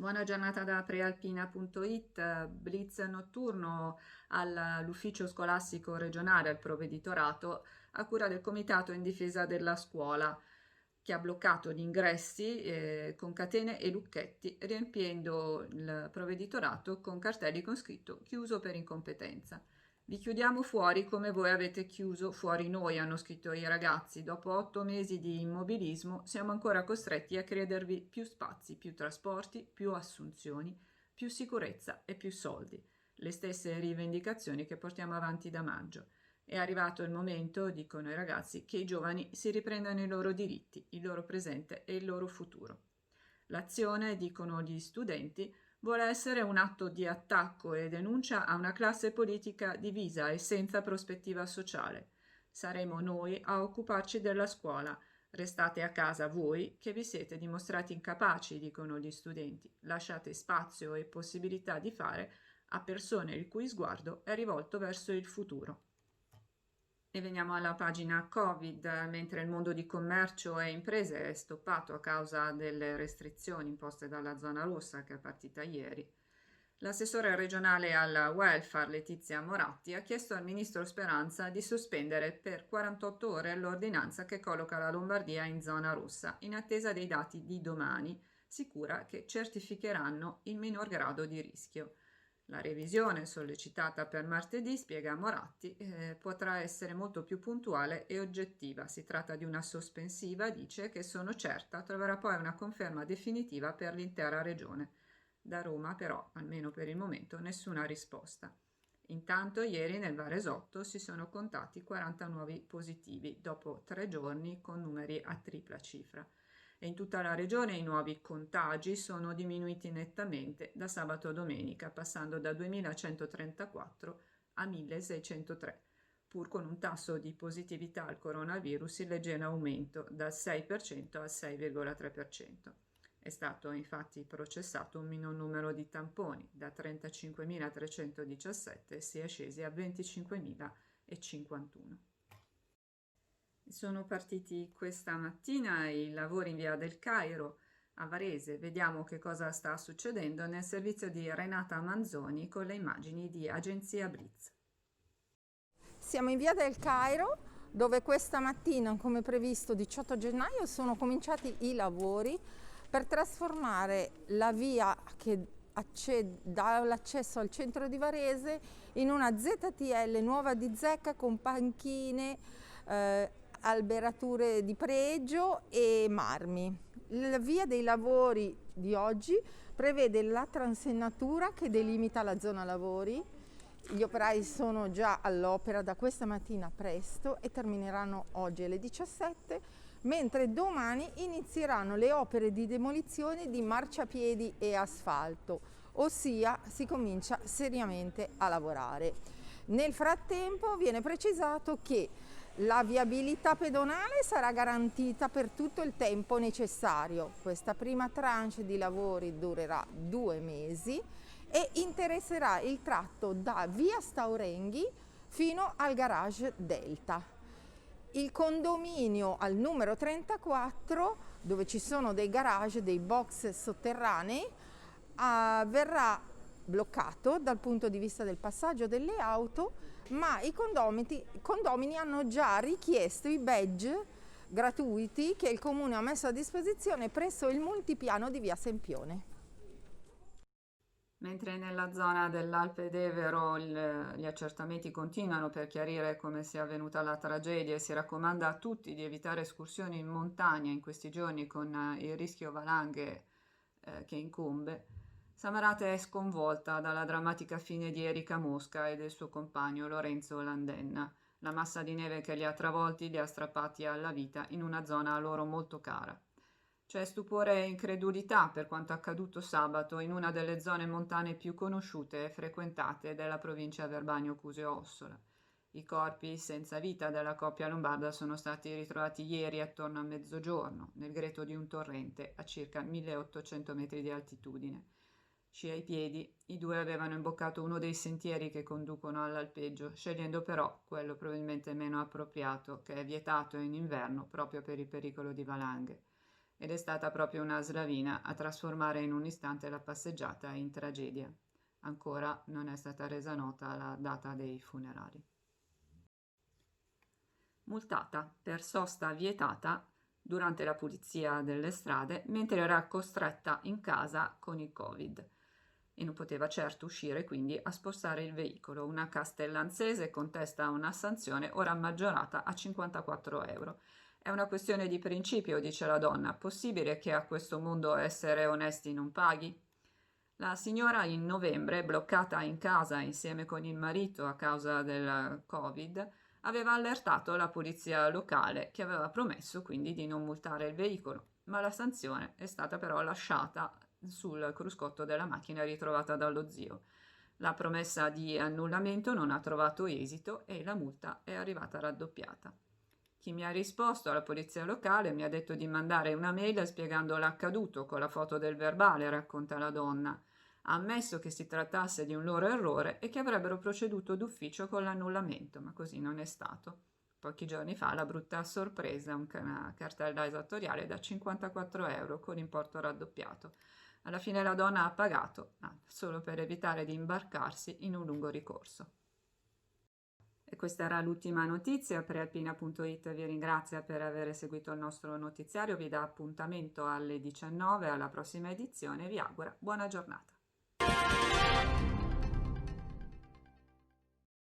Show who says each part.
Speaker 1: Buona giornata da prealpina.it, blitz notturno all'ufficio scolastico regionale, al provveditorato, a cura del Comitato in difesa della scuola, che ha bloccato gli ingressi con catene e lucchetti, riempiendo il provveditorato con cartelli con scritto "Chiuso per incompetenza". Vi chiudiamo fuori come voi avete chiuso fuori noi, hanno scritto i ragazzi. Dopo 8 mesi di immobilismo siamo ancora costretti a credervi più spazi, più trasporti, più assunzioni, più sicurezza e più soldi. Le stesse rivendicazioni che portiamo avanti da maggio. È arrivato il momento, dicono i ragazzi, che i giovani si riprendano i loro diritti, il loro presente e il loro futuro. L'azione, dicono gli studenti, vuole essere un atto di attacco e denuncia a una classe politica divisa e senza prospettiva sociale. Saremo noi a occuparci della scuola. Restate a casa voi che vi siete dimostrati incapaci, dicono gli studenti. Lasciate spazio e possibilità di fare a persone il cui sguardo è rivolto verso il futuro. E veniamo alla pagina Covid, mentre il mondo di commercio e imprese è stoppato a causa delle restrizioni imposte dalla zona rossa che è partita ieri. L'assessore regionale al welfare Letizia Moratti ha chiesto al ministro Speranza di sospendere per 48 ore l'ordinanza che colloca la Lombardia in zona rossa, in attesa dei dati di domani, sicura che certificheranno il minor grado di rischio. La revisione sollecitata per martedì, spiega Moratti, potrà essere molto più puntuale e oggettiva. Si tratta di una sospensiva, dice, che sono certa troverà poi una conferma definitiva per l'intera regione. Da Roma però, almeno per il momento, nessuna risposta. Intanto ieri nel Varesotto si sono contati 40 nuovi positivi, dopo 3 giorni con numeri a tripla cifra. E in tutta la regione i nuovi contagi sono diminuiti nettamente da sabato a domenica, passando da 2134 a 1603, pur con un tasso di positività al coronavirus in leggero aumento dal 6% al 6,3%. È stato infatti processato un minor numero di tamponi, da 35.317 si è scesi a 25.051. Sono partiti questa mattina i lavori in via del Cairo a Varese. Vediamo che cosa sta succedendo nel servizio di Renata Manzoni con le immagini di Agenzia Blitz.
Speaker 2: Siamo in via del Cairo, dove questa mattina, come previsto 18 gennaio, sono cominciati i lavori per trasformare la via che dà l'accesso al centro di Varese in una ZTL nuova di zecca con panchine, alberature di pregio e marmi. La via dei lavori di oggi prevede la transenatura che delimita la zona lavori. Gli operai sono già all'opera da questa mattina presto e termineranno oggi alle 17, mentre domani inizieranno le opere di demolizione di marciapiedi e asfalto, ossia si comincia seriamente a lavorare. Nel frattempo viene precisato che la viabilità pedonale sarà garantita per tutto il tempo necessario. Questa prima tranche di lavori durerà 2 mesi e interesserà il tratto da via Staurenghi fino al garage Delta. Il condominio al numero 34, dove ci sono dei garage, dei box sotterranei, verrà bloccato dal punto di vista del passaggio delle auto, ma i condomini hanno già richiesto i badge gratuiti che il comune ha messo a disposizione presso il multipiano di via Sempione.
Speaker 1: Mentre nella zona dell'Alpe d'Evero gli accertamenti continuano per chiarire come sia avvenuta la tragedia e si raccomanda a tutti di evitare escursioni in montagna in questi giorni con il rischio valanghe che incombe, Samarate è sconvolta dalla drammatica fine di Erika Mosca e del suo compagno Lorenzo Landenna. La massa di neve che li ha travolti li ha strappati alla vita in una zona a loro molto cara. C'è stupore e incredulità per quanto accaduto sabato in una delle zone montane più conosciute e frequentate della provincia Verbagno-Cusio-Ossola. I corpi senza vita della coppia lombarda sono stati ritrovati ieri attorno a mezzogiorno, nel greto di un torrente a circa 1800 metri di altitudine. Sci ai piedi, i due avevano imboccato uno dei sentieri che conducono all'alpeggio, scegliendo però quello probabilmente meno appropriato, che è vietato in inverno proprio per il pericolo di valanghe. ed è stata proprio una slavina a trasformare in un istante la passeggiata in tragedia. Ancora non è stata resa nota la data dei funerali. Multata per sosta vietata durante la pulizia delle strade mentre era costretta in casa con il Covid e non poteva certo uscire quindi a spostare il veicolo. Una castellanzese contesta una sanzione ora maggiorata a 54 euro. È una questione di principio, dice la donna. Possibile che a questo mondo essere onesti non paghi? La signora in novembre, bloccata in casa insieme con il marito a causa del Covid, aveva allertato la polizia locale che aveva promesso quindi di non multare il veicolo, ma la sanzione è stata però lasciata sul cruscotto della macchina ritrovata dallo zio. La promessa di annullamento non ha trovato esito e la multa è arrivata raddoppiata. Chi mi ha risposto alla polizia locale mi ha detto di mandare una mail spiegando l'accaduto con la foto del verbale, racconta la donna. Ha ammesso che si trattasse di un loro errore e che avrebbero proceduto d'ufficio con l'annullamento, ma così non è stato. Pochi giorni fa la brutta sorpresa, una cartella esattoriale da 54 euro con importo raddoppiato. Alla fine la donna ha pagato, ma solo per evitare di imbarcarsi in un lungo ricorso. E questa era l'ultima notizia. Prealpina.it vi ringrazia per aver seguito il nostro notiziario, vi dà appuntamento alle 19 alla prossima edizione e vi augura buona giornata.